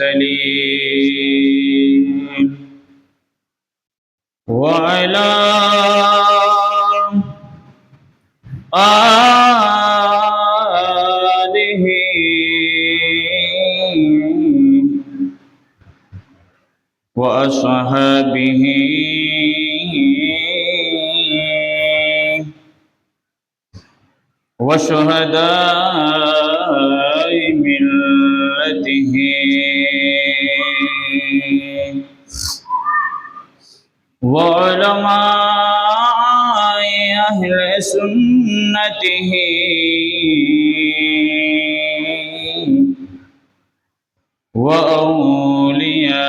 المرسلين وعلى آله وأصحابه وشهداء ملته وعلماء أهل سنته وأوليائه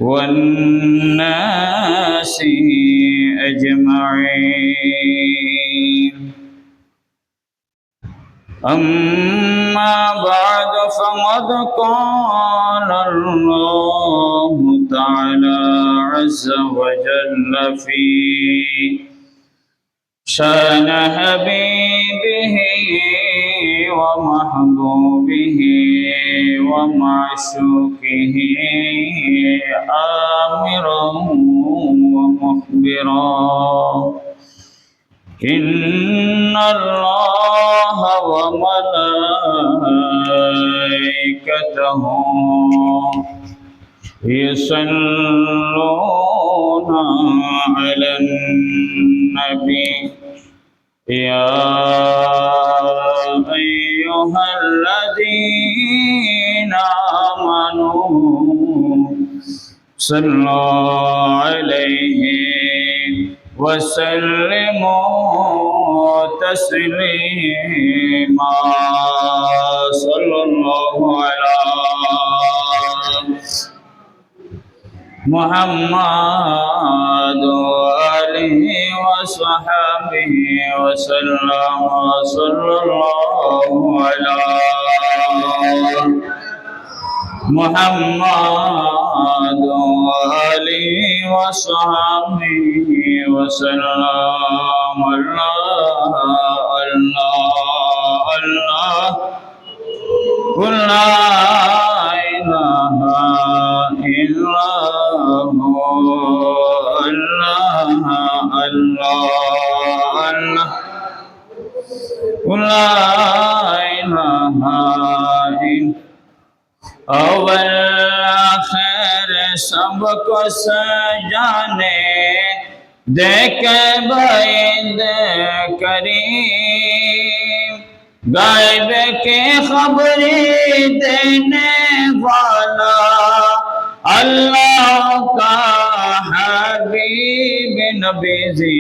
والناس أجمعين. أما بعد فقد قال الله تعالى عز وجل في شأن حبيبه ومحبوبه ومعشوقه آمرا ومخبرا إن الله وملائكته يصلون على النبي يا أيها الذين آمنوا صلوا عليه وسلموا تسليما. صلى الله على محمد وآله وصحبه وسلم. صلى الله على محمد وآله وصحبه وسلم. الله الله الله قل لا إله إلا الله الله الله الله قل لا إله إلا अव्वल आखिर सबको सजाने देखे बाइंद करीम गायब के खबरी देने वाला अल्लाह का हबीब नबी जी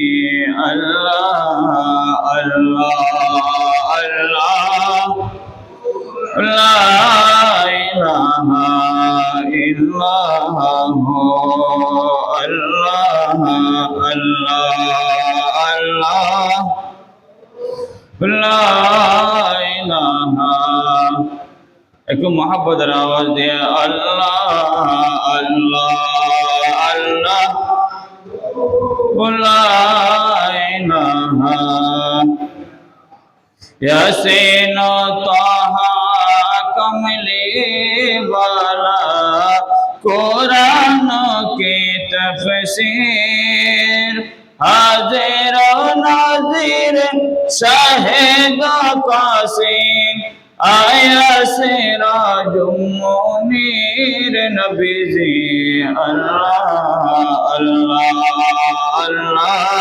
अल्लाह अल्लाह अल्लाह ला इलाहा इल्लल्लाह अल्लाह अल्लाह अल्लाह ला इलाहा। एक मोहब्बत आवाज दिया अल्लाह अल्लाह अल्लाह ला इलाहा। यासीन ताहा कमली वाला कुरान की तफसीर हाजिर नाज़िर शाहिद कासिम आया सिराज मुनीर नबी जी अल्लाह अल्लाह अल्लाह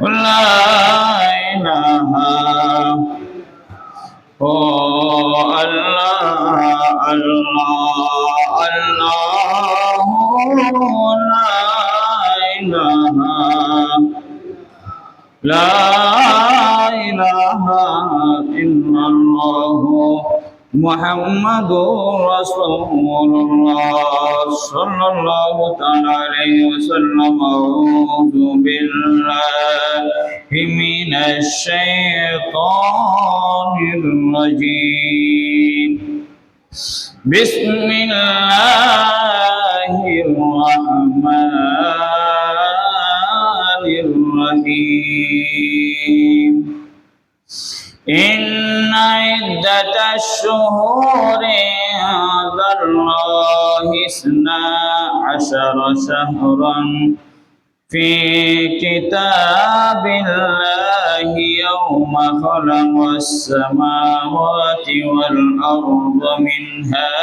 ला इलाहा ओ अल्लाह अल्लाह अल्लाह ला इलाहा ला इलाहा इल्लल्लाह मुहम्मदुर रसूलुल्लाह सल्लल्लाहु तआला अलैहि वसल्लम। अऊज़ु बिल्लाहि मिनश शैतानिर रजीम। बिस्मिल्लाहिर रहमानिर रहीम। إن عدة الشهور عند الله 12 شهرا في كتاب الله يوم خلق السماوات والأرض منها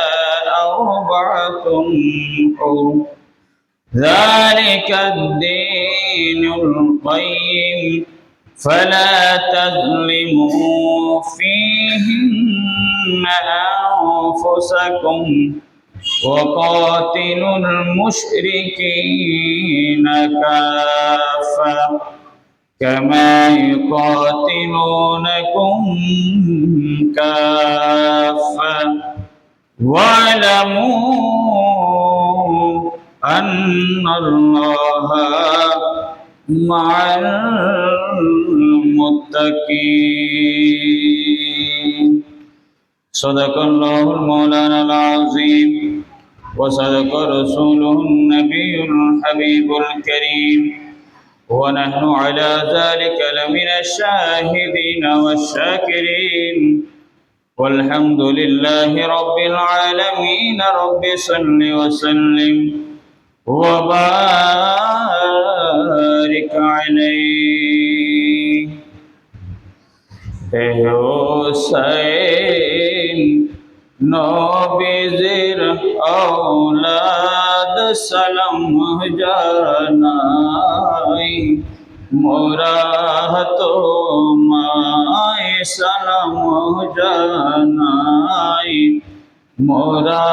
4 حرم ذلك الدين القيم فلا تظلموا فيهن أنفسكم وقاتلوا المشركين كافة كما يقاتلونكم كافة واعلموا أن الله مع المتقين صدق الله المولانا العظيم وصدق رسوله النبي الحبيب الكريم ونحن على ذلك لمن الشاهدين والشاكرين والحمد لله رب العالمين رب صل وسلم وبارك عليه حسين নবীজির औलाद সালাম জানাই মোরা তোমায় সালাম জানাই মোরা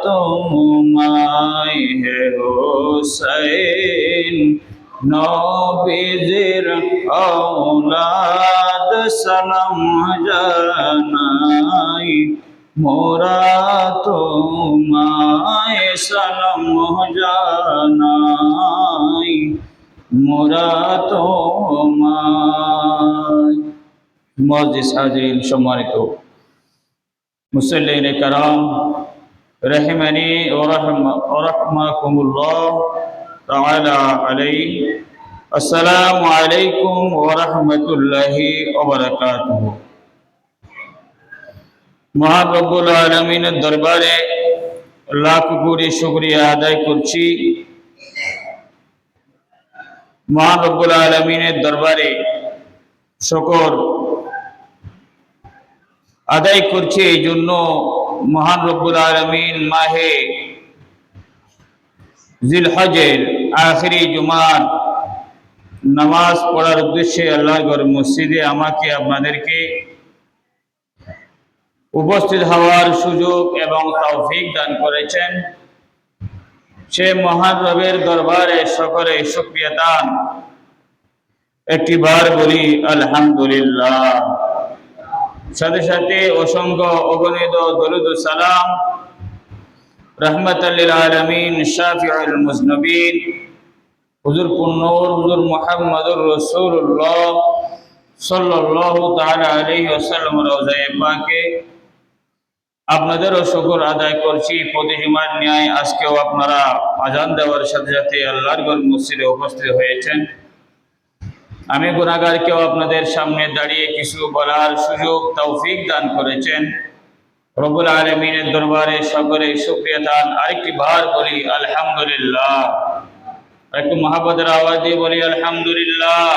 তোমায় হে হুসাইন নবীজির औलाद সালাম জানাই মোরা তোমায় সালাম জানাই মোরা তোমায় মুআজ্জিজ হাজিরিন সম্মানিত মুসল্লিন کرام রহিমানি ওয়া রাহমাকুমুল্লাহ তাআলা আলাইহি আসসালামু আলাইকুম ওয়া রাহমাতুল্লাহি ওয়া বারাকাতুহু। মহান রব্বুল আলামিনের দরবারে লাখ কোটি শুকরিয়া আদায় করছি। মহান রব্বুল আলামিনের দরবারে শুকর আদায় করছি এই জন্য মহান রব্বুল আলামিন মাহে জিলহজের আখেরি জুমার নামাজ পড়ার উদ্দেশ্যে আল্লাহর ঘর মসজিদে আমাকে আপনাদেরকে উপস্থিত হওয়ার সুযোগ এবং তৌফিক দান করেছেন। সে মহান রবের দরবারে সকলে শুকরিয়া দান একটিবার বলি আলহামদুলিল্লাহ। সাথে সাথে অসংখ্য অগণিত দরুদ ও সালাম রহমাতাল লিল আলামিন শাফিউল মুজনবিন হুজুর পুন্নূর হুজুর মুহাম্মদুর রাসূলুল্লাহ সাল্লাল্লাহু তাআলা আলাইহি ওয়াসাল্লাম রওজায়ে পাকে আপনাদেরও শুকর আদায় করছি। প্রতি জুমার ন্যায় আজকেও আপনারা আজান দেওয়ার সাথে সাথে আল্লাহর ঘর মসজিদে উপস্থিত হয়েছেন। আমি গুনাহগারকেও আপনাদের সামনে দাঁড়িয়ে কিছু বলার সুযোগ তৌফিক দান করেছেন। রব্বুল আলামিনের দরবারে সকলে শুকরিয়া দান আরেকটি বার বলি আলহামদুলিল্লাহ। একটু মহব্বতের আওয়াজ দিয়ে বলি আলহামদুলিল্লাহ।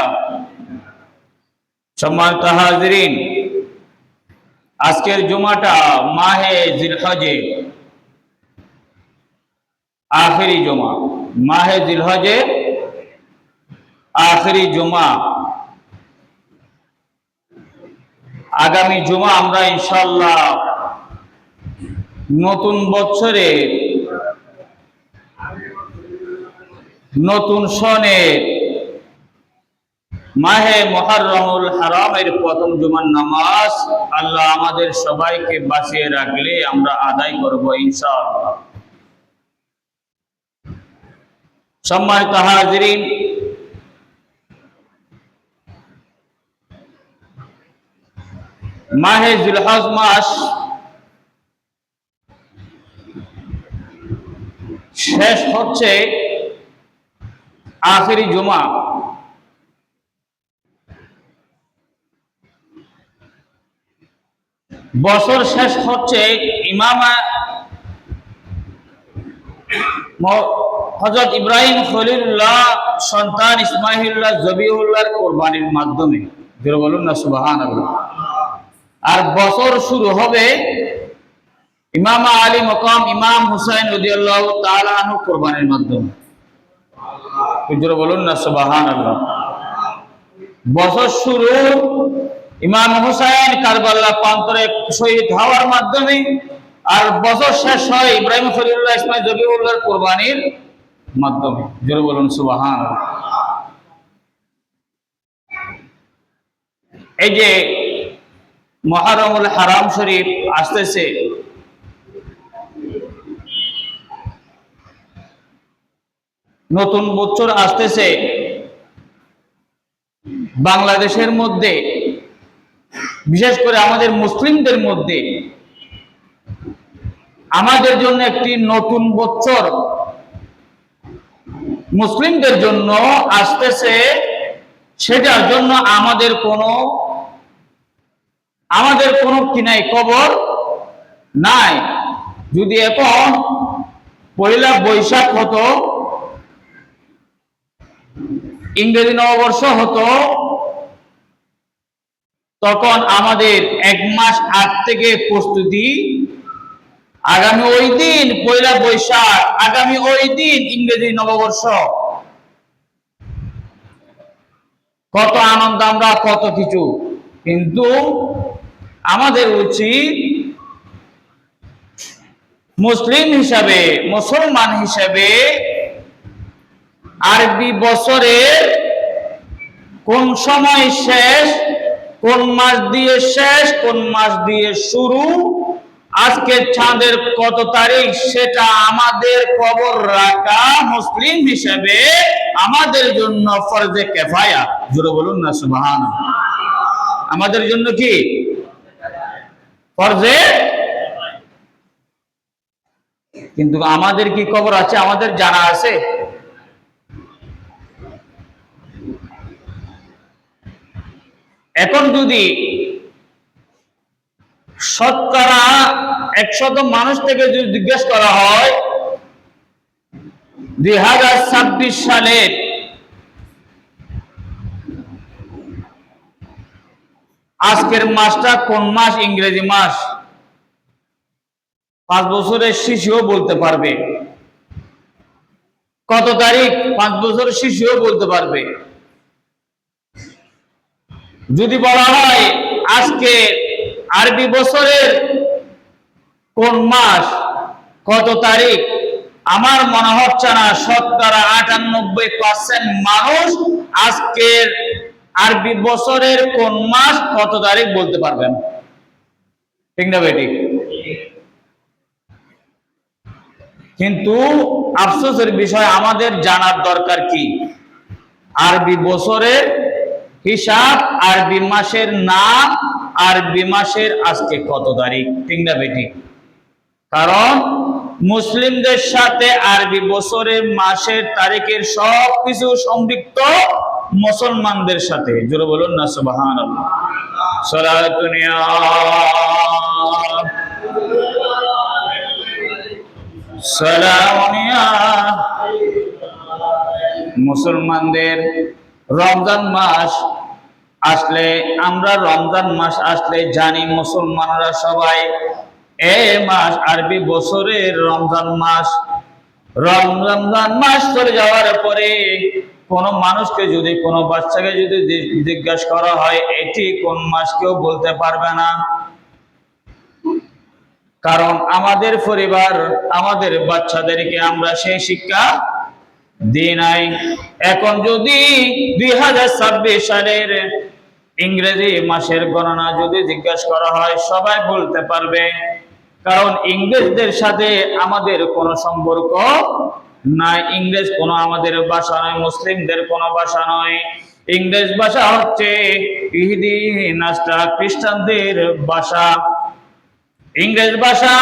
সম্মানিত হাজিরিন, আজকের জুমাটা মাহে জিলহজে আখেরি জুমা, মাহে জিলহজে আখেরি জুমা। আগামী জুমা আমরা ইনশাআল্লাহ নতুন বছরে নতুন সনে মাহে মুহররমুল হারামের প্রথম জুমার নামাজ আল্লাহ আমাদের সবাইকে বাঁচিয়ে রাখলে আমরা আদায় করব ইনশাআল্লাহ। সম্মানিত হাজিরিন, মাহে জিলহজ মাস শেষ হচ্ছে আখেরি জুমা। বছর শেষ হচ্ছে ইমাম হযরত ইব্রাহিম খলিলুল্লাহ সন্তান ইসমাঈলুল্লাহ জবিউল্লাহর কুরবানির মাধ্যমে। জোরে বলুন না সুবহানাল্লাহ। আর বছর শুরু হবে ইমাম আলী মকাম ইমাম হুসাইন রাদিয়াল্লাহু তাআলা আনহু কুরবানির মাধ্যমে। জোরে বলুন না সুবহানাল্লাহ। বছর শুরু ইমাম হুসাইন কারবালা প্রান্তরে শহীদ হওয়ার মাধ্যমে, আর বছর শেষ হয় ইব্রাহিম খলিলুল্লাহ ইসমাঈল জবিউল্লাহর কুরবানির মাধ্যমে। জোরে বলুন সুবহানাল্লাহ। এই যে মুহররমুল হারাম শরীফ আসতেছে, নতুন বছর আসতেছে, বাংলাদেশের মধ্যে বিশেষ করে আমাদের মুসলিমদের মধ্যে আমাদের জন্য একটি নতুন বছর মুসলিমদের জন্য আসতেছে। সেটার জন্য আমাদের কোনো কি নাই, খবর নাই। যদি এখন পয়লা বৈশাখ হতো, ইংরেজি নববর্ষ হতো, তখন আমাদের এক মাস আগ থেকে প্রস্তুতি, আগামী ওই দিন পয়লা বৈশাখ, আগামী ওই দিন ইংরেজি নববর্ষ, কত আনন্দ আমরা, কত কিছু। কিন্তু আমাদের উচিত মুসলিম হিসাবে, মুসলমান হিসাবে আরবি বছরের কোন সময় শেষ, কোন মাস দিয়ে শেষ, কোন মাস দিয়ে শুরু, আজকে চাঁদের কত তারিখ, সেটা আমাদের খবর রাখা মুসলিম হিসেবে আমাদের জন্য ফরজে কিফায়া। জোরে বলুন না সুবহানাল্লাহ। আমাদের জন্য কি ফরজে, কিন্তু আমাদের কি খবর আছে, আমাদের জানা আছে? এখন যদি শতকরা 100 মানুষ থেকে যদি জিজ্ঞেস করা হয় 2026 সালের আজকের মাসটা কোন মাস, ইংরেজি মাস, 5 বছরের শিশুও বলতে পারবে। কত তারিখ, 5 বছরের শিশুও বলতে পারবে। যদি বলা হয় আজকে আরবি বছরের কোন মাস, কত তারিখ, আমার মনে হচ্ছে না শতকরা 98% মানুষ আজকের আরবি বছরের কোন মাস, কত তারিখ বলতে পারবেন। ঠিক না বেটি? কিন্তু আফসোসের বিষয়, আমাদের জানার দরকার কি আরবি বছরের হিসাব, আরবি মাসের নাম, আরবি মাসের আজকে কত তারিখ। ঠিক না বেটি? কারণ মুসলিমদের সাথে আরবি বছরের মাসের তারিখের সবকিছু সম্পৃক্ত মুসলমানদের সাথে। জোরে বলুন না সুবহানাল্লাহ। সালাতুন ইয়া সালামুন ইয়া। মুসলমানদের রমজান মাস আসলে, আমরা রমজান মাস আসলে জানি মুসলমানরা সবাই এই মাস আরবি বছরের রমজান মাস। রমজান মাস চলে যাওয়ার পরে কোন মানুষকে যদি, কোন বাচ্চাকে যদি জিজ্ঞাসা করা হয় এটি কোন মাস, কেউ বলতে পারবে না। কারণ আমাদের পরিবার, আমাদের বাচ্চাদেরকে আমরা সেই শিক্ষা দিই নাই। এখন যদি 2026 সালের ইংরেজি মাসের গণনা যদি জিজ্ঞাসা করা হয়, সবাই বলতে পারবে। কারণ ইংরেজদের সাথে আমাদের কোনো সম্পর্ক নাই। ইংরেজ কোনো আমাদের ভাষা নয়, মুসলিমদের কোনো ভাষা নয়। ইংরেজ ভাষা হচ্ছে ইহুদি নাস্তা খ্রিস্টানদের ভাষা। ইংরেজ ভাষা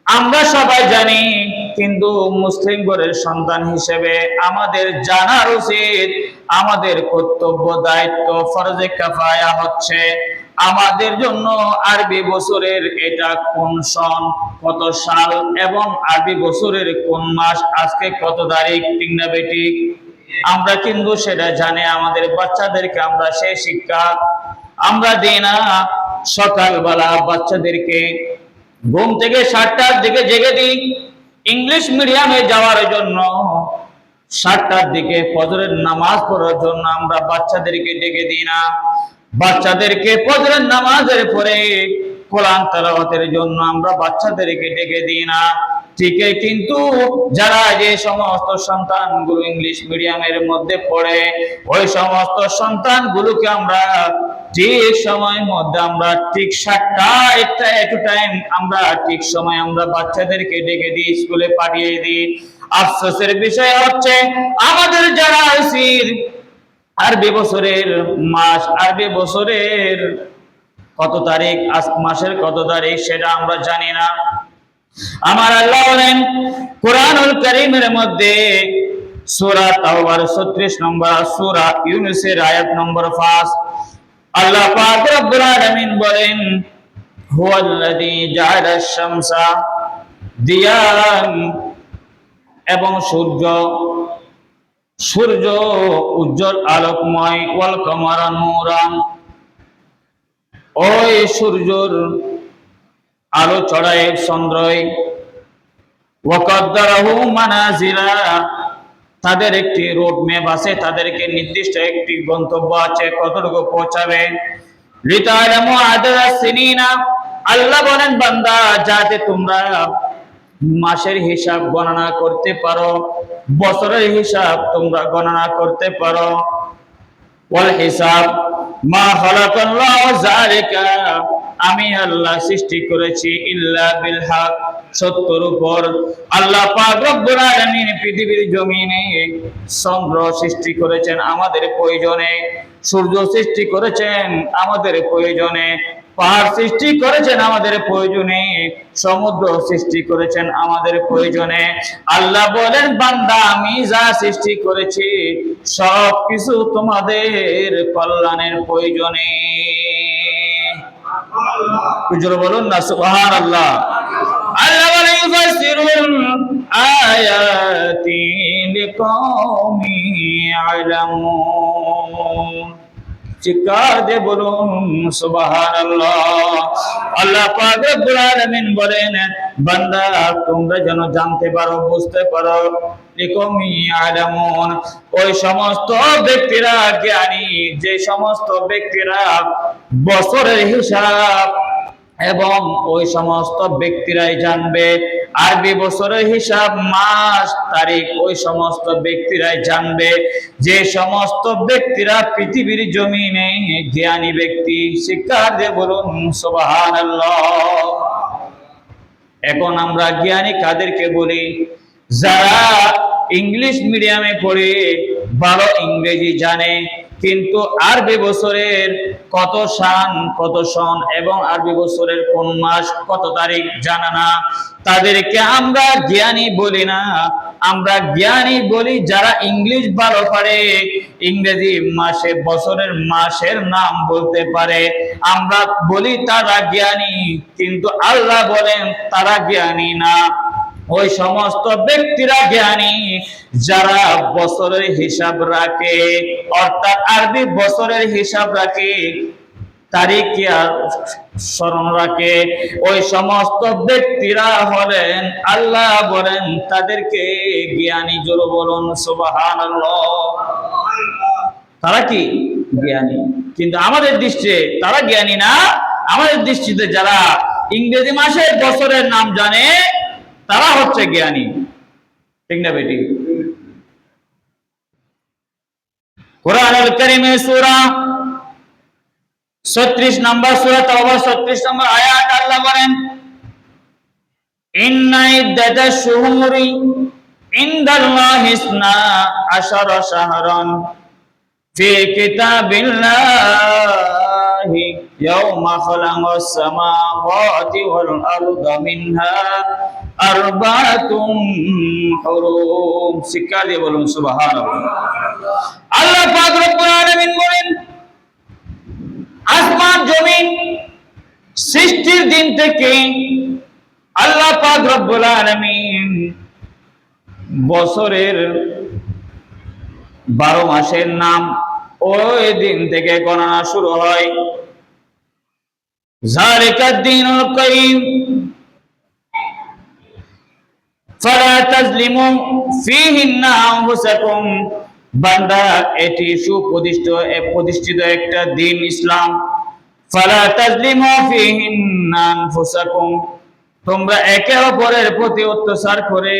আমরা সবাই জানি, কিন্তু মুসলিম ঘরের সন্তান হিসেবে আমাদের জানার উচিত, আমাদের কর্তব্য, দায়িত্ব, ফরজে কিফায়া হচ্ছে আমাদের জন্য আরবি বছরের এটা কোন সন, কত সাল এবং আরবি বছরের কোন মাস, আজকে কত তারিখ, ঠিক না বেঠিক? আমরা কিন্তু সেটা জানি। আমাদের বাচ্চাদেরকে আমরা সেই শিক্ষা আমরা দিই না। সকালবেলা বাচ্চাদেরকে ঘুম থেকে 7টার দিকে জেগে দিই ইংলিশ মিডিয়ামে যাওয়ার জন্য। 7টার দিকে ফজরের নামাজ পড়ার জন্য আমরা বাচ্চাদেরকে ডেকে দিই না। বাচ্চাদেরকে ফজরের নামাজের পরে কোরআন তেলাওয়াতের জন্য আমরা বাচ্চাদেরকে ডেকে দিই না। ঠিকই, কিন্তু যারা যে সমস্ত সন্তানগুলো ইংলিশ মিডিয়ামের মধ্যে পড়ে, ওই সমস্ত সন্তানগুলোকে আমরা ঠিক সময়ের মধ্যে আমরা ঠিক 7টা একটু টাইম আমরা ঠিক সময় আমরা বাচ্চাদেরকে ডেকে দিই, স্কুলে পাঠিয়ে দিই। আফসোসের বিষয় হচ্ছে আমাদের যারা আছি আরবি বছরের মাস, আরবি বছরের কত তারিখ, আজ মাসের কত তারিখ সেটা আমরা জানি না। আমার আল্লাহ বলেন কোরআনুল কারীমের মধ্যে সূরা তাওবার 36 নম্বর, সূরা ইউনূসের আয়াত নম্বর 5, আল্লাহ পাক রব্বুল আলামিন বলেন হুয়াল্লাযী জাআলাশ শামসা দিয়ান, এবং সূর্য উজ্জ্বল আলোকময়, ওয়াল কামারা নূরান, ওই সূর্যর আলো ছড়ায় চন্দ্রই, ওয়া কদ্দারাহু মানাজিলা, তাদের একটি রোড ম্যাপ আছে, তাদেরকে নির্দিষ্ট একটি গন্তব্য আছে, কতটুকু পৌঁছাবে। লিতালামু আদাদাস সিনিনা, আল্লাহ বলেন বান্দা যাতে তোমরা মাসের হিসাব গণনা করতে পারো, বছরের হিসাব তোমরা গণনা করতে পারো। ওয়াল হিসাব মা খালাকাল্লাহু যালিকা, আমি আল্লাহ সৃষ্টি করেছি ইল্লা বিল হক, সত্যের উপর। আল্লাহ পাক রব্বুল আলামিন পৃথিবীর জমিনে চন্দ্র সৃষ্টি করেছেন আমাদের প্রয়োজনে, সূর্য সৃষ্টি করেছেন আমাদের প্রয়োজনে, পাহাড় সৃষ্টি করেছেন আমাদের প্রয়োজনে, সমুদ্র সৃষ্টি করেছেন আমাদের প্রয়োজনে। আল্লাহ বলেন বান্দা আমি যা সৃষ্টি করেছি সব কিছু তোমাদের কল্যাণের প্রয়োজনে। জোরে বলুন না সুবহানাল্লাহ। আল্লাহ বলেন ইউফাসসিরুল আয়াতি লিকাওমি ইয়ালামুন, চিৎকার দিয়ে বলুন সুবহানাল্লাহ। আল্লাহ পাক রব্বুল আলামিন বলেন বান্দা তোমরা যেন জানতে পারো, বুঝতে পারো, লিকাওমি ইয়ালামুন, ওই সমস্ত ব্যক্তিরা জ্ঞানী, যে সমস্ত ব্যক্তিরা বছরের হিসাব এবং ওই সমস্ত ব্যক্তিরাই জানবে আরবি বছরের হিসাব, মাস, তারিখ, ওই সমস্ত ব্যক্তিরাই জানবে, যে সমস্ত ব্যক্তিরা পৃথিবীর জমিনে জ্ঞানী ব্যক্তি। শিক্ষা দিয়ে বলুন সুবহানাল্লাহ। এখন আমরা জ্ঞানী কাদেরকে বলি? যারা ইংলিশ মিডিয়ামে পড়ে ভালো ইংরেজি জানে, কিন্তু আরবি বছরের কত সান, কত সন এবং আরবি বছরের কোন মাস, কত তারিখ জানা না, তাদেরকে আমরা জ্ঞানী বলি না। আমরা জ্ঞানী বলি যারা ইংলিশ ভালো পারে, ইংরেজি মাসে বছরের মাসের নাম বলতে পারে, আমরা বলি তারা জ্ঞানী, কিন্তু আল্লাহ বলেন তারা জ্ঞানী না। ওই সমস্ত ব্যক্তিরা জ্ঞানী যারা বছরের হিসাব রাখে, অর্থাৎ আরবি বছরের হিসাব রাখে, তারিখ আর স্মরণ রাখে, ওই সমস্ত ব্যক্তিরা হলেন আল্লাহ বলেন তাদেরকে জ্ঞানী। জোরে বলুন সুবহানাল্লাহ। তারা কি জ্ঞানী, কিন্তু আমাদের দৃষ্টিতে তারা জ্ঞানী না। আমাদের দৃষ্টিতে যারা ইংরেজি মাসের বছরের নাম জানে তারা হচ্ছে জ্ঞানী, ঠিক না বেটি? কোরআনুল কারীমের সূরা 36 নম্বর, সূরা তাওবা 36 নম্বর আয়াত, আল্লাহ বলেন ইন্না ইদ্দাতাশ শুহুরি ইনদাল্লাহি ইসনা আশারা শাহরান ফি কিতাবিল্লাহি ইয়াওমা খালাকাস সামাওয়াতি ওয়াল আরদা মিনহা আরবাতুম হুরুম। শিক্ষা দিয়ে বলুন সুবহানাল্লাহ। আল্লাহ পাক রব্বুল আলামিন বলেন আসমান জমিন সৃষ্টির দিন থেকে আল্লাহ পাক রব্বুল আলামিন বছরের 12 মাসের নাম ওই দিন থেকে গণনা শুরু হয়। যালিকাদ দীনুল কাইয়িম ফালা তাজলিমু ফীহিন্না আনফুসাকুম। বান্দা, এটি প্রতিষ্ঠিত একটা দিন ইসলাম। ফালা তাজলিমু ফীহিন্না আনফুসাকুম, তোমরা একে অপরের প্রতি অত্যাচার করে,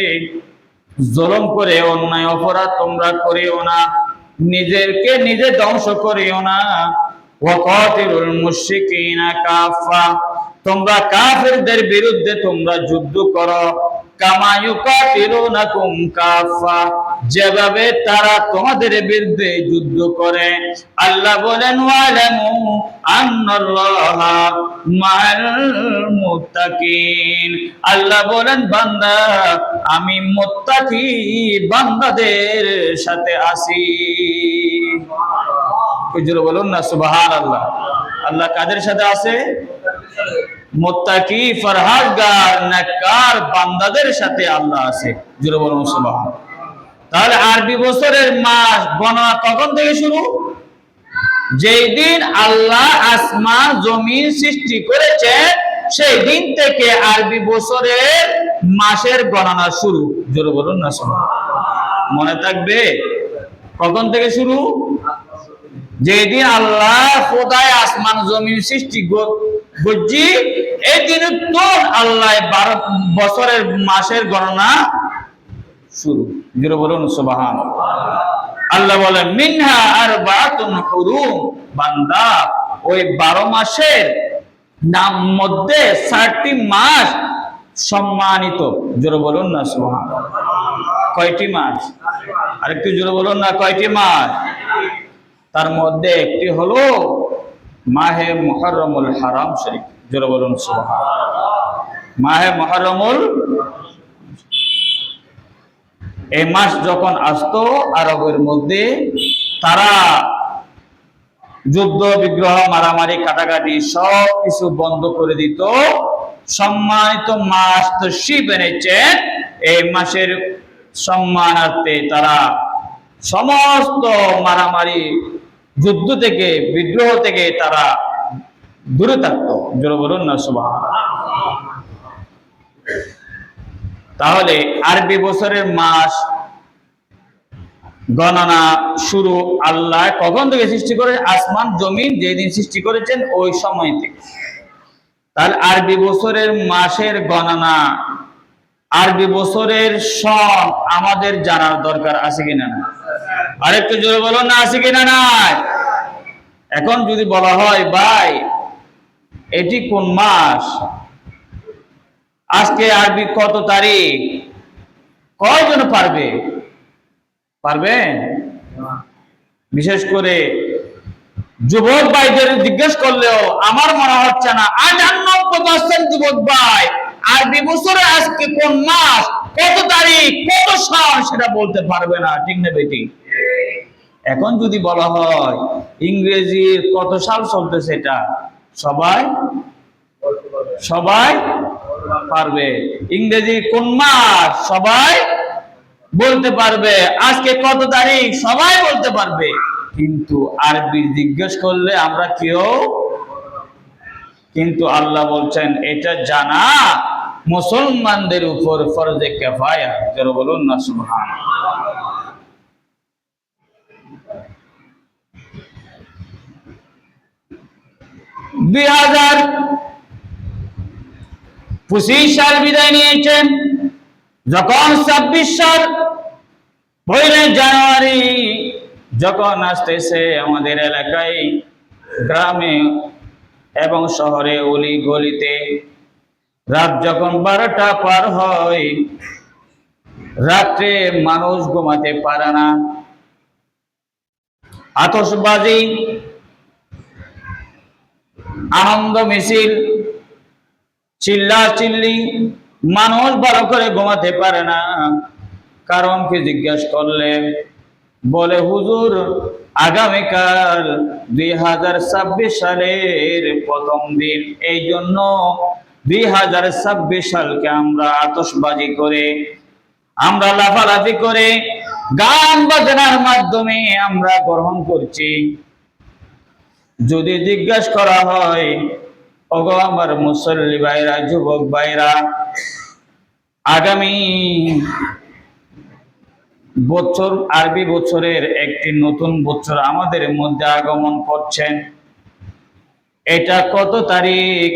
জুলুম করে, অন্যায় অপরাধ তোমরা করিও না, নিজেকে নিজে ধ্বংস করিও না। ওয়াকাতিলুল মুশরিকিনা কাফা, তোমরা কাফেরদের বিরুদ্ধে তোমরা যুদ্ধ করো। কামা ইউকাতিলুনাকুম কাফা, যেভাবে তারা তোমাদের বিরুদ্ধে যুদ্ধ করে। আল্লাহ বলেন ওয়ালামু আন্নাল্লাহা মাআল মুত্তাকিন, আল্লাহ বলেন বান্দা, আমি মুত্তাকি বান্দাদের সাথে আছি। হুজুর বলুন না সুবহানাল্লাহ। আল্লাহ কাদের সাথে আছে? মুত্তাকি ফরহাদগার নেককার বান্দাদের সাথে আল্লাহ আছে। জোরে বলুন সুবহানাল্লাহ। তাহলে আরবি বছরের মাস গণনা কখন থেকে শুরু? যেই দিন আল্লাহ আসমান জমিন সৃষ্টি করেছেন সেই দিন থেকে আরবি বছরের মাসের গণনা শুরু। জোরে বলুন না সুবহানাল্লাহ। মনে থাকবে কখন থেকে শুরু? যেদিন আল্লাহ খোদায় আসমান জমিন সৃষ্টি করছি এই দিন তো আল্লাহ 12 বছরের মাসের গণনা শুরু। জোরে বলুন সুবহানাল্লাহ। আল্লাহ বলেন মিনহা আরবাতুন হুরুম, বান্দা ওই 12 মাসের নাম মধ্যে 4টি মাস সম্মানিত। জোরে বলুন না সুবহানাল্লাহ। কয়টি মাস? আরেকটু জোরে বলুন না, কয়টি মাস? তার মধ্যে একটি হলো মাহে মুহররমুল হারাম শরীফ। জোরে বলুন সুবহানাল্লাহ। মাহে মুহররমুল, এই মাস যখন আসতো আরবের মধ্যে তারা যুদ্ধ বিগ্রহ মারামারি কাটাকাটি সব কিছু বন্ধ করে দিত। সম্মানিত মাস তশরিফ এনেছেন, এই মাসের সম্মানার্থে তারা সমস্ত মারামারি যুদ্ধ থেকে বিদ্রোহ থেকে তারা দূরে থাকতো। জোরে বলুন না সুবহানাল্লাহ। তাহলে আরবি বছরের মাস গণনা শুরু আল্লাহ কখন থেকে সৃষ্টি করে? আসমান জমিন যেদিন সৃষ্টি করেছেন ওই সময় থেকে। তাহলে আরবি বছরের মাসের গণনা, আরবি বছরের সন আমাদের জানার দরকার আছে কিনা না? আরেকটু জোরে বলুন না, আছে কিনা নাই? এখন যদি বলা হয় ভাই এটি কোন মাস, আজকে আরবি কত তারিখ, কয়জন পারবে? পারবেন? বিশেষ করে যুবক ভাইদের জিজ্ঞেস করলেও আমার মনে হচ্ছে না 98% যুবক ভাই আরবি বছরে আজকে কোন মাস, কত তারিখ, কত সাল সেটা বলতে পারবে না। ঠিক না বেটি? এখন যদি বলা হয় ইংরেজির কত সাল চলতেছে, এটা সবাই পারবে। ইংরেজি কোন মাস সবাই বলতে পারবে, আজকে কত তারিখ সবাই বলতে পারবে। কিন্তু আরবি জিজ্ঞেস করলে আমরা কেউ, কিন্তু আল্লাহ বলছেন এটা জানা মুসলমানদের উপর ফরজে কিফায়া। যারা বলুন না সুবহানাল্লাহ। 2025 সাল বিদায় নিয়েছেন, যখন 26 সাল 1 জানুয়ারি যখন আসতেছে আমাদের এলাকায়, গ্রামে এবং শহরে অলি গলিতে রাত যখন 12টা পার হয়, রাত্রে মানুষ ঘুমাতে পারে না। আতশবাজি, আনন্দ মিছিল, চিল্লা চিল্লি, মানুষ ভালো করে ঘুমাতে পারে না। কারণ কি জিজ্ঞাসা করলে বলে হুজুর আগামীকাল 2026 সালের প্রথম দিন। এই জন্য 2026 সালকে আমরা আতশবাজি করে, আমরা লাফালাফি করে, গান বাজনার মাধ্যমে আমরা গ্রহণ করছি। যদি জিজ্ঞাসা করা হয়, ওগো আমার মুসল্লি ভাইরা, যুবক ভাইরা, আগামী বছর, আরবি বছরের একটি নতুন বছর আমাদের মধ্যে আগমন করছেন, এটা কত তারিখ?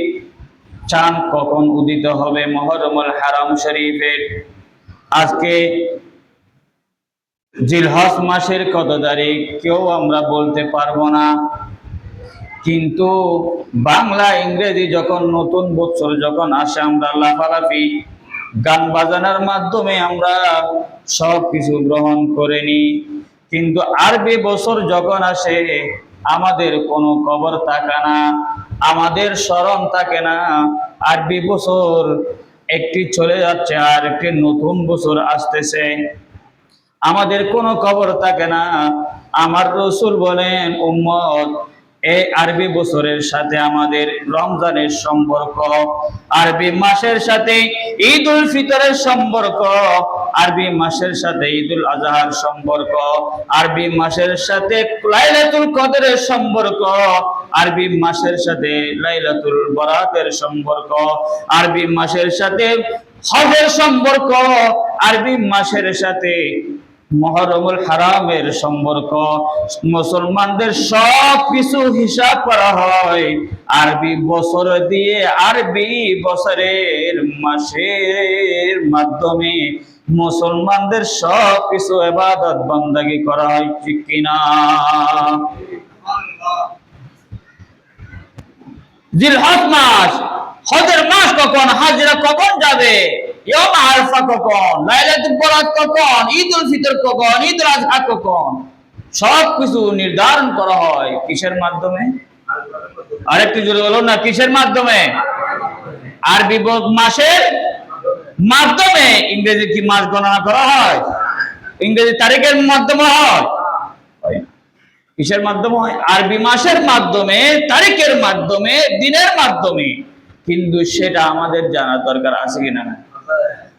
চাঁদ কখন উদিত হবে মুহররমুল হারাম শরীফের? আজকে জিলহজ মাসের কত তারিখ কেউ আমরা বলতে পারবো না। কিন্তু বাংলা ইংরেজি যখন নতুন বছর যখন আসে, আমরা লাফালাফি গান বাজানোর মাধ্যমে আমরা সব কিছু গ্রহণ করে নিই। কিন্তু আরবি বছর যখন আসে, আমাদের কোনো খবর থাকে না, আমাদের স্মরণ থাকে না। আরবি বছর একটি চলে যাচ্ছে, আর একটি নতুন বছর আসতেছে, আমাদের কোনো খবর থাকে না। আমার রাসূল বলেন, উম্মত, এই আরবি বছরের সাথে আমাদের রমজানের সম্পর্ক, আরবি মাসের সাথে ঈদুল ফিতরের সম্পর্ক, আরবি মাসের সাথে ঈদুল আজহার সম্পর্ক, আরবি মাসের সাথে লাইলাতুল কদরের সম্পর্ক, আরবি মাসের সাথে লাইলাতুল বরাতের সম্পর্ক, আরবি মাসের সাথে হজের সম্পর্ক, আরবি মাসের সাথে মুহররমুল হারামের সম্পর্ক। মুসলমানদের সব কিছু হিসাব করা হয় আরবি বছর দিয়ে, আরবি বছরের মাসের মাধ্যমে মুসলমানদের সব কিছু ইবাদত বন্দেগী করা হয়, ঠিক কিনা? জিলহজ মাস, হজের মাস কখন, হাজরা কখন যাবে, ইয়ম আরাফা কখন, লাইলাতুল বরাত কখন, ঈদুল ফিতর কখন, ঈদুল আজহা কখন, সব কিছু নির্ধারণ করা হয় কিসের মাধ্যমে? আরেকটু জোরে বলুন না, কিসের মাধ্যমে? আরবি মাসের মাধ্যমে। ইংরেজি কি মাস গণনা করা হয়? ইংরেজি তারিখের মাধ্যমে হয়? কিসের মাধ্যমে হয়? আরবি মাসের মাধ্যমে, তারিখের মাধ্যমে, দিনের মাধ্যমে। কিন্তু সেটা আমাদের জানা দরকার, আছে কিনা?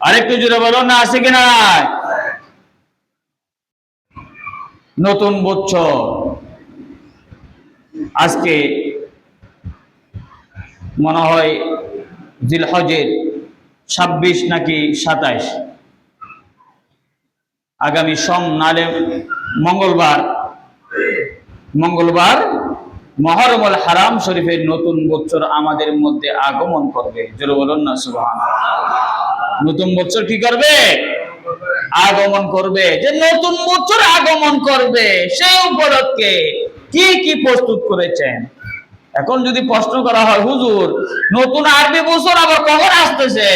আরেকটু জোরে বলো না, আছে কিনা? নতুন বছর আজকে মনে হয় জিলহজের 26 নাকি 27, আগামী সোম নালে মঙ্গলবার মুহররমুল হারাম শরীফের নতুন বছর আমাদের মধ্যে আগমন করবে। জোরে বলুন না সুবহানাল্লাহ। নতুন বছর কি করবে? আগমন করবে। যে নতুন বছর আগমন করবে, সেই উপলক্ষে কি কি প্রস্তুত করেছেন? এখন যদি প্রশ্ন করা হয়, হুজুর নতুন আরবি বছর আবার কখন আসতেছে,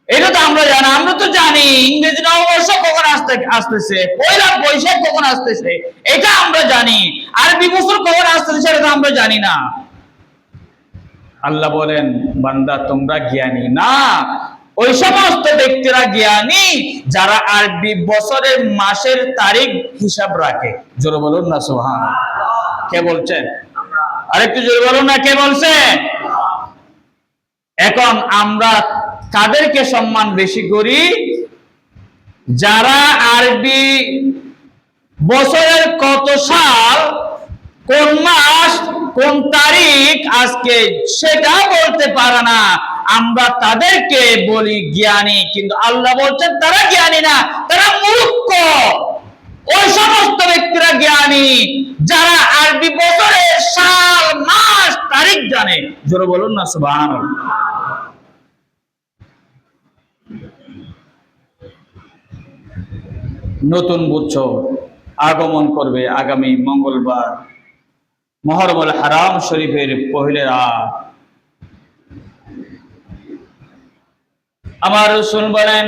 এটা তো আমরা জানি, আমরা তো জানি ইংরেজি নববর্ষ কখন আসতেছে, পয়লা বৈশাখ কখন আসতেছে, এটা আমরা জানি। আরবি বছর কখন আসতেছে সেটা তো আমরা জানি না। আল্লাহ বলেন, বান্দা তোমরা জ্ঞানী না, ওই সমস্ত ব্যক্তিরা জ্ঞানী যারা আরবি বছরের মাসের তারিখ হিসাব রাখে। জোরে বলুন না সুবহানাল্লাহ। কে বলছেন? আরেকটু জোরে বলুন না, কে বলছেন? এখন আমরা কাদেরকে সম্মান বেশি করি? যারা আরবি বছরের কত সাল, কোন মাস, কোন তারিখ আজকে সেটা বলতে পারে না, আমরা তাদেরকে বলি জ্ঞানী। কিন্তু আল্লাহ বলছেন তারা জ্ঞানী না, তারা মূর্খ। ওই সমস্ত ব্যক্তিরা জ্ঞানী যারা আরবি বছরের সাল, মাস, তারিখ জানে। জোরে বলুন না সুবহানাল্লাহ। নতুন বছর আগমন করবে আগামী মঙ্গলবার, মুহররমুল হারাম শরীফের পহিলে রাত। আমার রাসূল বলেন,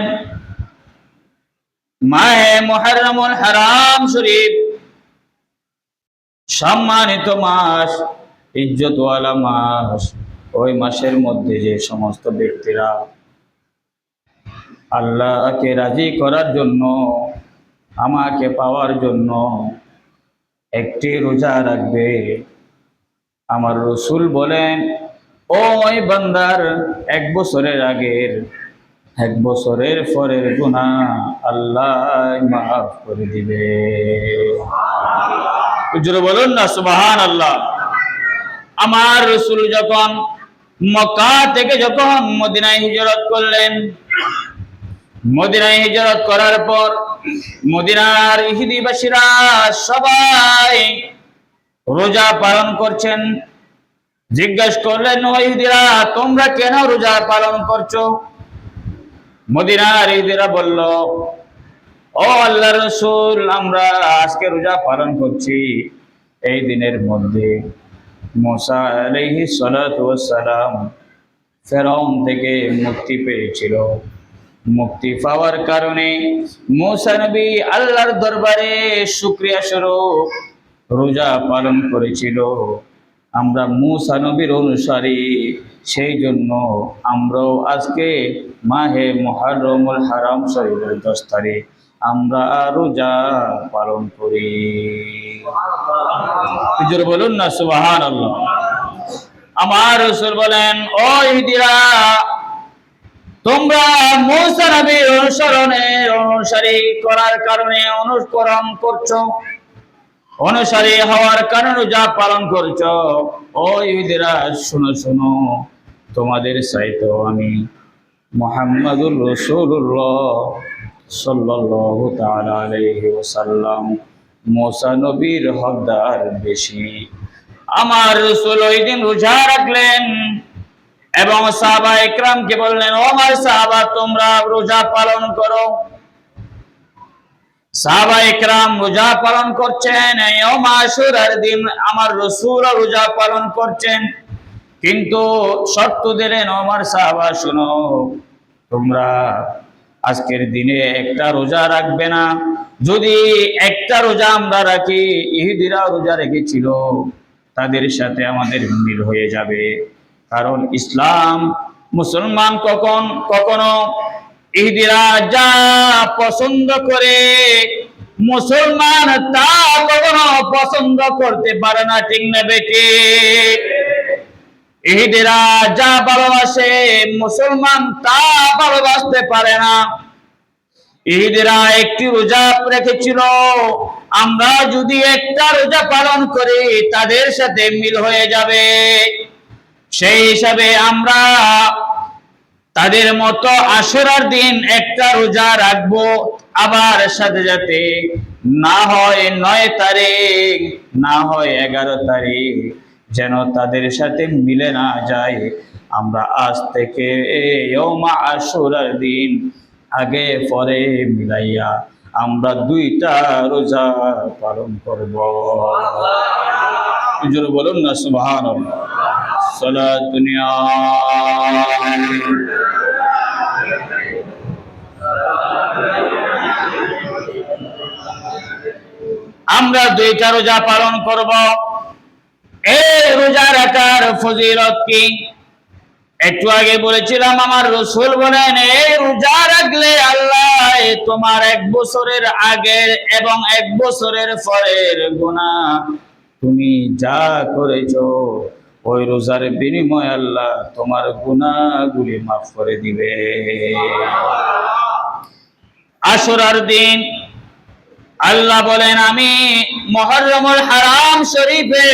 মাহে মুহররমুল হারাম শরীফ সম্মানিত মাস, ইজ্জতওয়ালা মাস। ওই মাসের মধ্যে যে সমস্ত ব্যক্তিরা আল্লাহকে রাজি করার জন্য, আমাকে পাওয়ার জন্য একটি রোজা রাখবে। আমার রসুল বলেন, ওই বান্দার 1 বছরের আগের 1 বছরের পরের গুনাহ আল্লাহ মাফ করে দিবে। জোরে বলুন না সুবহানাল্লাহ। আমার রসুল যখন মক্কা থেকে যখন মদিনায় হিজরত করলেন, মদিনায় হিজরত করার পর মদিনার ইহুদিবাসীরা সবাই রোজা পালন করছেন। জিজ্ঞাসা করলেন, ও ইহুদিরা, তোমরা কেন রোজা পালন করছো? মদিনার ইহুদিরা বলল, ও আল্লাহর রাসূল, আমরা আজকে রোজা পালন করছি এই দিনের মধ্যে মুসা আলাইহিস সালাতু ওয়াস সালাম ফেরাউন থেকে মুক্তি পেয়েছিল। মুক্তি পাওয়ার কারণে মুসা নবী আল্লাহর দরবারে শুকরিয়া স্বরূপ রোজা পালন করেছিল। আমরা মুসা নবীর অনুসারী, সেই জন্য আমরাও আজকে মাহে মুহররমুল হারাম শরীফের 10 তারিখ আমরা রোজা পালন করি। হুজুর বলুন না সুবহানাল্লাহ। আমার রাসূল বলেন, ও ইহুদিরা, তোমরা মুসা নবীর অনুসারী করার কারণে অনুকরণ করছো, অনুসারী হওয়ার কারণে রোজা পালন করছো। ও ইহুদিরা, শোনো শোনো, তোমাদের চাইতো আমি মুহাম্মাদুর রাসূলুল্লাহ সাল্লাল্লাহু তাআলা আলাইহি ওয়াসাল্লাম মুসা নবীর হকদার বেশি। আমার রাসূল ওই দিন রোজা রাখলেন এবং সাহাবা ইকরামকে বললেন, ও আমার সাহাবা, তোমরা রোজা পালন করো। সাহাবা ইকরাম রোজা পালন করছেন, ইয়াউম আশুরার দিন আমার রাসূল রোজা পালন করছেন। কিন্তু শর্ত দিলেন, আমার সাহাবা শোনো, তোমরা আজকের দিনে একটা রোজা রাখবে না। যদি একটা রোজা আমরা রাখি, ইহুদিরা রোজা রেখেছিল, তাদের সাথে আমাদের মিল হয়ে যাবে। কারণ ইসলাম মুসলমান কখনো ইহুদিরা যা পছন্দ করে মুসলমান তা কখনো পছন্দ করতে পারে না, ঠিক না বেটি? ইহুদিরা যা ভালোবাসে মুসলমান তা ভালোবাসতে পারে না। ইহুদিরা একটি রোজা রেখেছিল, আমরা যদি একটা রোজা পালন করি তাদের সাথে মিল হয়ে যাবে। সেই হিসাবে আমরা তাদের মতো আশুরার দিন একটা রোজা রাখবো, আবার সাথে সাথে না হয় 9 তারিখ, না হয় 11 তারিখ, যেন তাদের সাথে মিলে না যায়। আমরা আজ থেকে ইয়াউম আশুরার দিন আগে পরে মিলাইয়া আমরা 2টা রোজা পালন করব। হুজুর বলুন না সুবহানাল্লাহ। সালাত দুনিয়া আমরা 2টা রোজা পালন করব। এই রোজা রাখার ফজিলত কি? একটু আগে বলেছিলাম, আমার রাসূল বলেন, এই রোজা রাখলে আল্লাহ তোমার 1 বছরের আগের এবং 1 বছরের পরের গুনাহ তুমি যা করেছো ওই রোজার বিনিময়ে আল্লাহ তোমার গুনাহগুলি মাফ করে দিবে। আশুরার দিন আল্লাহ বলেন, আমি মুহররমুল হারাম শরীফে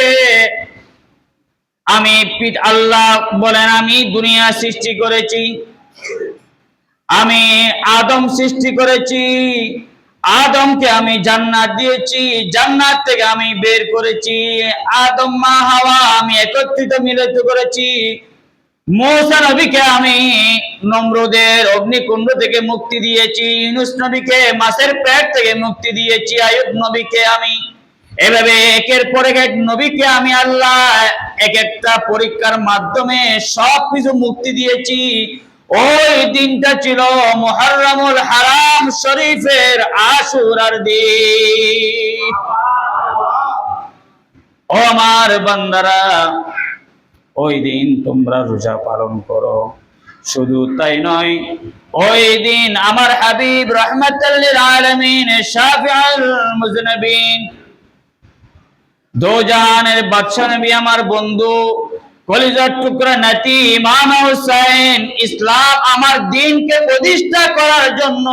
আল্লাহ বলেন, আমি দুনিয়া সৃষ্টি করেছি, আমি আদম সৃষ্টি করেছি, আদমকে আমি জান্নাত দিয়েছি, জান্নাত থেকে আমি বের করেছি, আদম মা হাওয়া আমি একত্রিত মিলিত করেছি। মূসা নবীকে আমি নমরুদের অগ্নিকুণ্ড থেকে মুক্তি দিয়েছি, ইউনূস নবীকে মাছের পেট থেকে মুক্তি দিয়েছি, আইয়ুব নবীকে আমি এভাবে একের পর এক নবীকে আমি আল্লাহ এক একটা পরীক্ষার মাধ্যমে সবকিছু মুক্তি দিয়েছি। ওই দিনটা ছিল মুহররমুল হারাম শরীফের আশুরার দিন। ও আমার বান্দারা, ওই দিন তোমরা রোজা পালন করো। শুধু তাই নয়, ওই দিন আমার হাবিব রাহমাতাল লিল আলামিন শাফিউল মুযনিবিন দো জাহানের বাদশা নবী আমার বন্ধু কলিজার টুকরা নাতি ইমাম হুসাইন ইসলাম আমার দ্বীনকে প্রতিষ্ঠা করার জন্য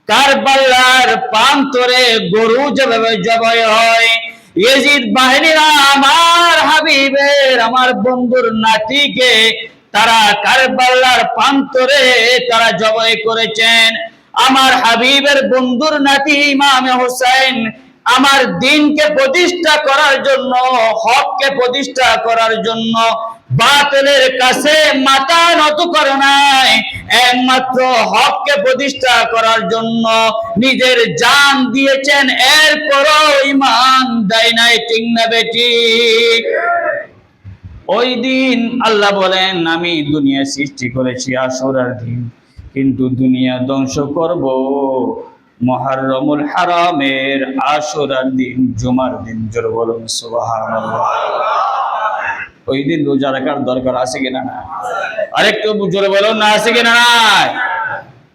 কারবালার প্রান্তরে গরু যেভাবে জবাই হয়, ইয়াজিদ বাহিনীরা আমার হাবিবের আমার বন্ধুর নাতিকে তারা কারবালার প্রান্তরে তারা জবাই করেছেন। আমার হাবিবের বন্ধুর নাতি ইমাম হুসাইন আমার দ্বীনকে প্রতিষ্ঠা করার জন্য, হককে প্রতিষ্ঠা করার জন্য বাতিলের কাছে মাথা নত করে নাই, একমাত্র হককে প্রতিষ্ঠা করার জন্য নিজের জান দিয়েছেন। এরপরও ঈমান দেয় নাই, ঠিক না বেঠিক? ওই দিন আল্লাহ বলেন আমি দুনিয়া সৃষ্টি করেছি আশুরার দিন, কিন্তু দুনিয়া ধ্বংস করব মুহররমুল হারামের আশুরার দিন, জুমার দিন। জোরে বলুন সুবহানাল্লাহ। ওই দিন রোজা রাখার দরকার আছে কিনা না? আরেকটু জোরে বলুন না, আছে কিনা না?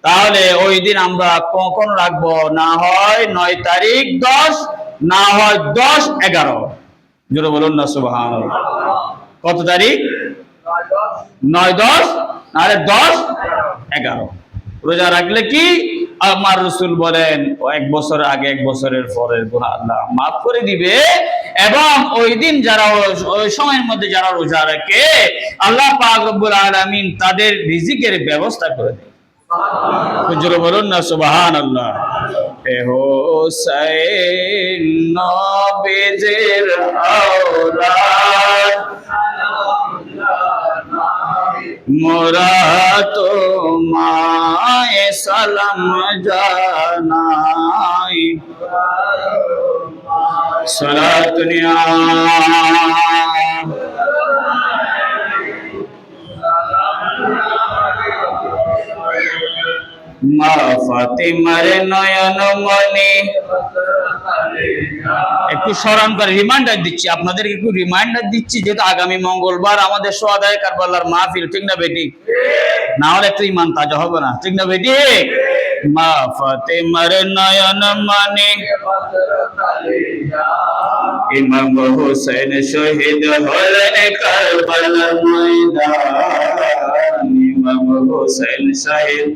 তাহলে ওই দিন আমরা কখন রাখবো? না হয় 9 তারিখ 10, না হয় 10, 11। জোরে বলুন না সুবহানাল্লাহ। কত তারিখ? 9, 10, আরে 10, 11 রোজা রাখলে কি আমার রাসূল বলেন এক বছর আগে এক বছরের পরের গুনাহ আল্লাহ মাফ করে দিবে, এবং ওই দিন যারা ওই সময়ের মধ্যে যারা রোজা রাখে আল্লাহ পাক রব্বুল আলামিন তাদের রিজিকের ব্যবস্থা করে দেয়। জোরে বলুন না সুবহানাল্লাহ। হে হোসেন নবীজির আওলাদ, মোরা তোমায় সালাম জানাই, সালাত নিয়া মা ফাতিমার নয়ন মনি। একটু স্মরণ করে রিমাইন্ডার দিচ্ছি, আপনাদেরকে একটু রিমাইন্ডার দিচ্ছি, যেহেতু আগামী মঙ্গলবার আমাদের সোহাদায়ে কারবালার মাহফিল, ঠিক না বেটি? না হলে একটু ইমান তাজা হবে না, ঠিক না বেটি? মা ফাতিমার নয়ন মনি, ইমাম হুসাইন শহীদ হলেন কারবালার ময়দান, ইমাম হুসাইন শহীদ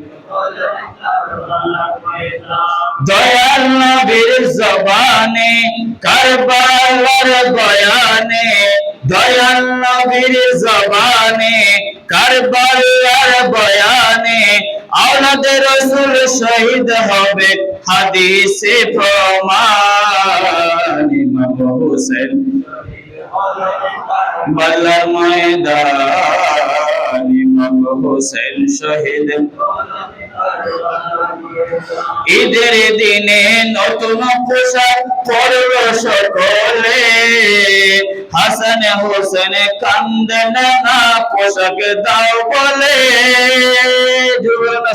দয়াল নবীর জবানে কারবালার বয়ানে, দয়াল নবীর জবানে কারবালার বয়ানে আওলাদে রাসূল শহীদ হবে হাদিসে প্রমাণ, ইমাম হুসাইন কারবালার ময়দান, ইমাম হুসাইন শহীদ। ঈদের দিনে নতুন পোশাক পরল সকলে, হাসান হোসেন কান্দেন না পোশাক দাও বলে।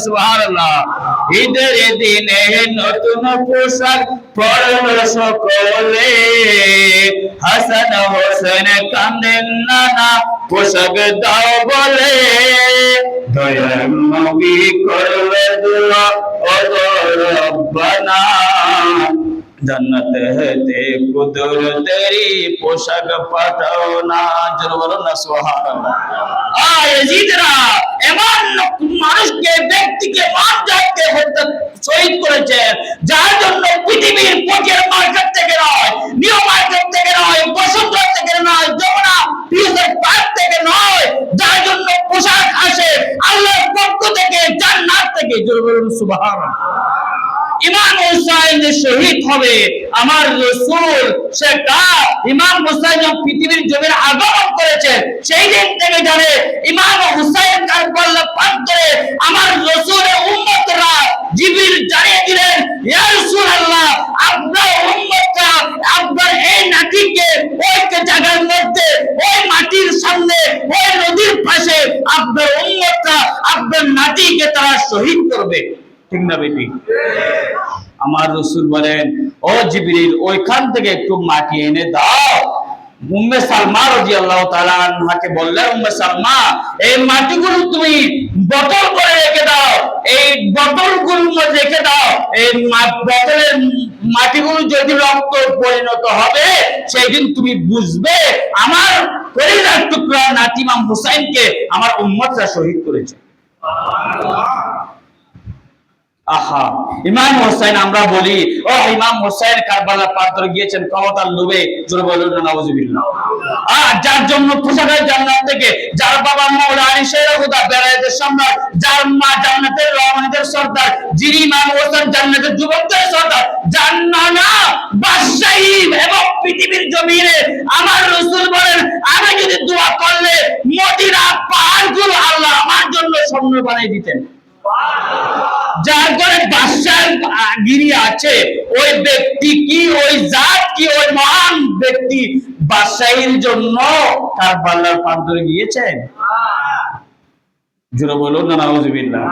সুবহানাল্লাহ। ঈদের দিনে নতুন পোশাক পরল সকলে, হাসান হোসেন কান্দেন না পোশাক দাও বলে। দয়াল নবী করলে দুআ ও রব্বানা, জান্নাত হতে কুদরতেরি পোশাক পাঠাও না। জোরে বলুন না সুবহানাল্লাহ। ইয়াজিদরা এমন মানুষকে, ব্যক্তিকে, মানবজাতিকে হত্যা শহীদ করেছে, যার জন্য পৃথিবীর পথের মার্কেট থেকে নয়, নিউ মার্কেট থেকে নয়, বসুন্ধরা থেকে নয়, যমুনা ফিউচার পার্ক থেকে নয়, যার জন্য পোশাক আসে আল্লাহর পক্ষ থেকে, জান্নাত থেকে। জোরে বলুন সুবহানাল্লাহ। ইমাম হুসাইন যে শহীদ হবে আমার রাসূল, সেটা ইমাম হুসাইন যখন পৃথিবীর জমিনে আগমন করেছে সেই দিন থেকে জানে ইমাম হুসাইন কারবালার প্রান্তরে আমার রাসূলের উম্মতরা জিবরিল জানিয়ে দিলেন, ইয়া রাসূলুল্লাহ আপনার উম্মতরা আপনার এই নাতিকে ওই জায়গার মধ্যে, ওই মাটির সামনে, ওই নদীর পাশে আপনার উম্মতরা আপনার নাতিকে তারা শহীদ করবে, ঠিক না বেটি? আমার রাসূল বলেন, ও জিবরিল ওইখান থেকে একটু মাটি এনে দাও। উম্মে সালমা রাদিয়াল্লাহু তাআলা আনহাকে বললেন, উম্মে সালমা এই মাটিগুলো তুমি বোতল করে রেখে দাও, এই বোতলগুলো রেখে দাও, এই বোতলের মাটিগুলো যদি রক্ত পরিণত হবে, সেই দিন তুমি বুঝবে আমার কলিজার টুকরা নাতি ইমাম হুসাইনকে আমার উম্মতরা শহীদ করেছে। আহা, ইমাম হোসেন, আমরা বলি ও ইমাম হোসেন কারবালার প্রান্তরে গিয়েছেন ক্ষমতার লোভে, জোরে বলুন না নাউজুবিল্লাহ। যার জন্য পোশাকের জান্নাত থেকে, যার বাবা মাওলা আলী শের খুদা বেলায়েতের সম্রাট, যার মা জান্নাতের রহমানদের সর্দার, যিনি ইমাম হোসেন জান্নাতের যুবকদের সর্দার, যার নানা বাদশাহী এবং পৃথিবীর জমিনে আমার রাসূল বলেন আমি যদি দোয়া করলে মদিনা পাহাড়গুলো আল্লাহ আমার জন্য স্বর্ণ বানিয়ে দিতেন। যার ঘরে বাদশার গিরি আছে, ওই ব্যক্তি কি, ওই জাত কি, ওই মহান ব্যক্তি বাদশাহীর জন্য কারবালার প্রান্তরে গিয়েছেন? জোরে বলুন না নাউজুবিল্লাহ।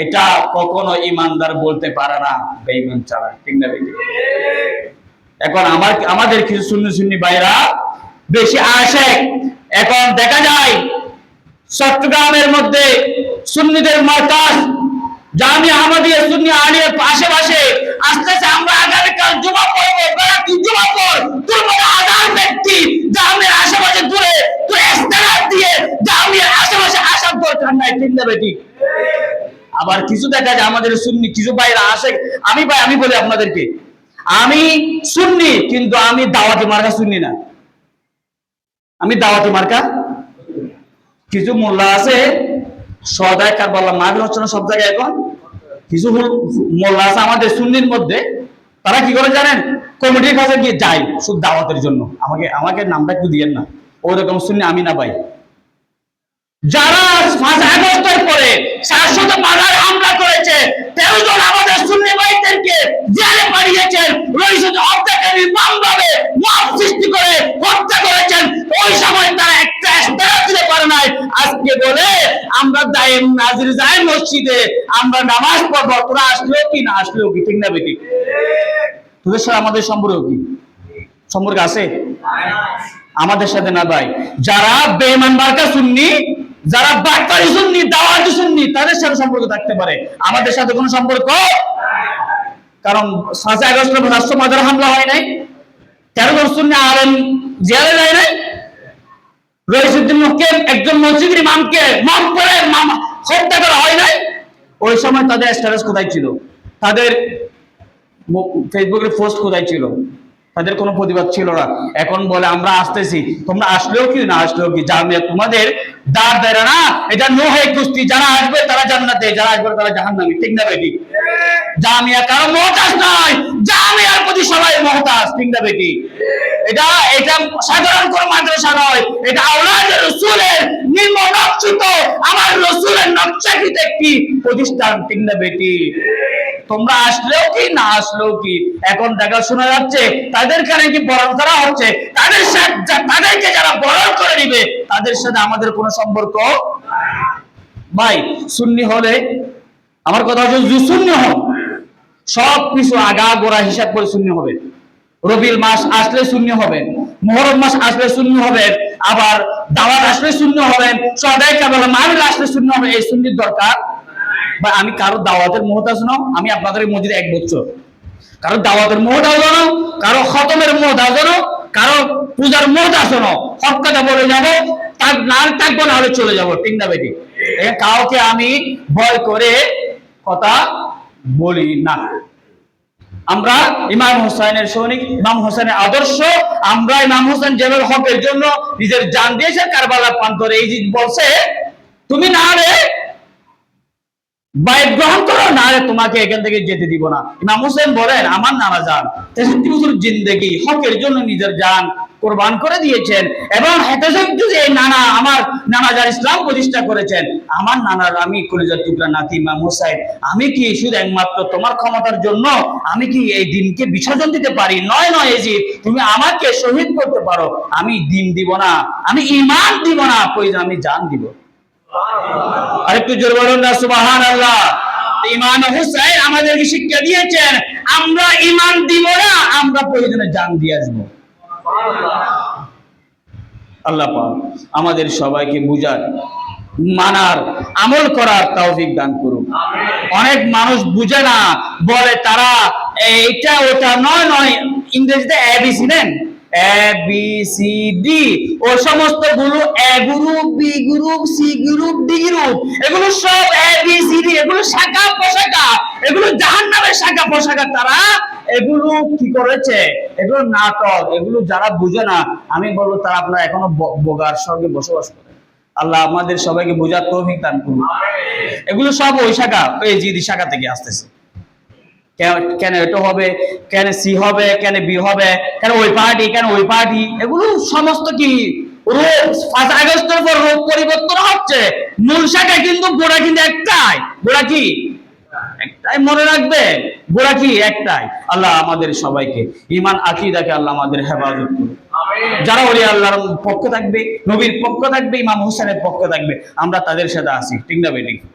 এটা কখনো ইমানদার বলতে পারে না, বেঈমান ছাড়া, ঠিক না বেঈমান? এখন আমাদের কিছু সুন্নি ভাইরা বেশি আশেক। এখন দেখা যায় চট্টগ্রামের মধ্যে সুন্নিদের মার্কাজ জামিয়া আহমদিয়া সুন্নি আলিয়ার পাশে আস্তে আমরা আগামীকাল জুমা পড়বো, বেলাকি জুমা পড়, তোর মতো হাজার ব্যক্তি জামিয়ার আশেপাশে ঘুরে তুই ইস্তেগফার দিয়ে জামিয়ার আশেপাশে আসার দরকার নাই, ঠিক না বেটি? আবার কিছু দেখা যায় আমাদের সুন্নি কিছু ভাইরা আসে, আমি বলি আপনাদেরকে, আমি সুন্নি কিন্তু আমি দাওয়াতি মার্কা সুন্নি না, আমি দাওয়াতি মার্কা। কিছু মোল্লা আছে সদায় কারবালা মাহফিল হচ্ছে না সব জায়গায়, এখন কিছু মোল্লা আছে আমাদের সুন্নির মধ্যে, তারা কি করে জানেন, কমিটির কাছে গিয়ে যায় শুধু দাওয়াতের জন্য, আমাকে নামটা একটু দিয়েন না, ওরকম সুন্নি আমি না ভাই। যারা 5 আগস্টের পরে শাশ্বত বাধার হামলা করেছে, 13 জন আমাদের সুন্নি ভাইদেরকে জেলে পাঠিয়েছেন, রইসুল হত্যাকারী মামলাবে মব সৃষ্টি করে হত্যা করেছেন, ওই সময় তারা একটা ইস্তেগফার দিতে পারে নাই। আজকে বলে আমরা দায়েম নাজির যাই মসজিদে, আমরা নামাজ পড়বো, তোরা আসলেও কি না আসলেও কি, ঠিক না বেটি? তোদের সাথে আমাদের সম্পর্ক আছে? আমাদের সাথে না ভাই। যারা বেঈমান মার্কা সুন্নি, যারা বাটপারি সুন্নি, দাওয়াতি সুন্নি, তাদের সাথে সম্পর্ক থাকতে পারে, আমাদের সাথে কোনো সম্পর্ক। কারণ 5 আগস্টের রাষ্ট্র মাদার হামলা হয় নাই, 13 জন সুন্নি আলেম জেলে যায় নাই, রইসুদ্দিন মুহকিম একজন মসজিদের ইমামকে মব করে হত্যা করা হয় নাই। ওই সময় তাদের স্ট্যাটাস কোথায় ছিল, তাদের ফেসবুকে পোস্ট কোথায় ছিল, তাদের কোনো প্রতিবাদ ছিল না। এখন বলে আমরা আসতেছি, তোমরা আসলেও কি না আসলেও কি, জামিয়া তোমাদের দাঁড় দেয় না, এটা নোহে কুস্তি, যারা আসবে তারা জান্নাতে, যারা আসবে তারা জাহান্নামী, ঠিক না বেটি? জামিয়া কারো মহতাজ নয়, জামিয়ার প্রতি সবাই মহতাজ, ঠিক না বেটি? এটা সাধারণ কোন মাদ্রাসা নয়, এটা আওলাদে রাসূলের নিম্ননকশিত আমার রাসূলের নকশাকৃত একটি প্রতিষ্ঠান, ঠিক না বেটি? তোমরা আসলেও কি না আসলেও কি। এখন দেখা শোনা যাচ্ছে তাদের কারণে কি বরণ করা হচ্ছে, তাদেরকে যারা বরণ করে নিবে তাদের সাথে আমাদের কোনো সম্পর্ক ভাই। সুন্নি হলে আমার কথা হচ্ছে সুন্নি হোক, সব কিছু আগা গোড়া হিসাব করে সুন্নি হবে। রবিউল মাস আসলে সুন্নি হবেন, মুহররম মাস আসলে সুন্নি হবেন, আবার দাওয়াত আসলে সুন্নি হবেন, সদাই কারবালা মাহফিল আসলে সুন্নি হবে। এই সুন্নির দরকার বা আমি কারো দাওয়াতের মুহূর্ত শোনো, আমি আপনাদের মসজিদে 1 বছর, কারো দাওয়াতের মুহূর্ত শোনো, কারো খতমের মুহূর্ত শোনো, কারো পূজার মুহূর্ত শোনো, সব কথা বলে যাবো, তার না থাকবো না হলে চলে যাবো, ঠিক না বেটি? কাউকে আমি ভয় করে কথা বলি না। আমরা ইমাম হোসেনের সৈনিক, ইমাম হোসেনের আদর্শ, আমরা ইমাম হোসেন যেভাবে হকের জন্য নিজের জান দিয়েছে কারবালার প্রান্তরে, এই যে বলছে তুমি না রে বাইক গ্রহণ করো না রে, তোমাকে এখান থেকে যেতে দিব না। ইমাম হোসেন বলেন আমার নানা জান 63 বছর জিন্দেগি হকের জন্য নিজের জান কোরবান করে দিয়েছেন, এবং এই নানা আমার নানা জান ইসলাম প্রতিষ্ঠা করেছেন। আমার নানার আমি কলিজার টুকরা নাতি ইমাম হোসেন, আমি কি শুধু একমাত্র তোমার ক্ষমতার জন্য আমি কি এই দিনকে বিসর্জন দিতে পারি? নয় এই তুমি আমাকে শহীদ করতে পারো, আমি দিন দিব না, আমি ঈমান দিব না, আমি জান দিব। আরেকটু জোরে বলুন না সুবহানাল্লাহ। ইমাম হোসেন আমাদেরকে শিক্ষা দিয়েছেন, আমরা ঈমান দিব না, আমরা প্রয়োজনে জান দিয়ে আসবো। আল্লাহ পাক আমাদের সবাইকে বুঝার, মানার আমল করার তৌফিক দান করুন। অনেক মানুষ বুঝে না, বলে তারা এইটা ওটা নয় নয়, ইংরেজিতে এবিসি নেন, এ বি সি ডি, ও সমস্ত গুলো A group, B group, C group, D group, এগুলো সব এ বি সি ডি, এগুলো শাখা পোশাখা, এগুলো জাহান্নামের শাখা পোশাখা। তারা এগুলো কি করেছে? এগুলো নাটক। এগুলো যারা বুঝে না, আমি বলবো তারা আপনারা এখনো বোগার স্বর্গে বসবাস করে। আল্লাহ আমাদের সবাইকে বোঝার তৌফিক দান করুন। এগুলো সব ওই শাখা, ওই জিডি শাখা থেকে আসতেছে। কেন এটা হবে, কেন সি হবে, কেন বি হবে, কেন ওই পার্টি, কেন ওই পার্টি, এগুলো সমস্ত কি রোগ। 5 আগস্টের পর রোগ পরিবর্তন হচ্ছে, মূল শাখা কিন্তু গোড়া কিন্তু একটাই। গোড়া কি একটাই, মনে রাখবে, গোড়া কি একটাই। আল্লাহ আমাদের সবাইকে ঈমান আকীদাকে আল্লাহ আমাদের হেফাজত করুন। যারা ওলি আল্লাহর পক্ষ থাকবে, নবীর পক্ষ থাকবে, ইমাম হোসেনের পক্ষ থাকবে, আমরা তাদের সাথে আছি, ঠিক না বেটি?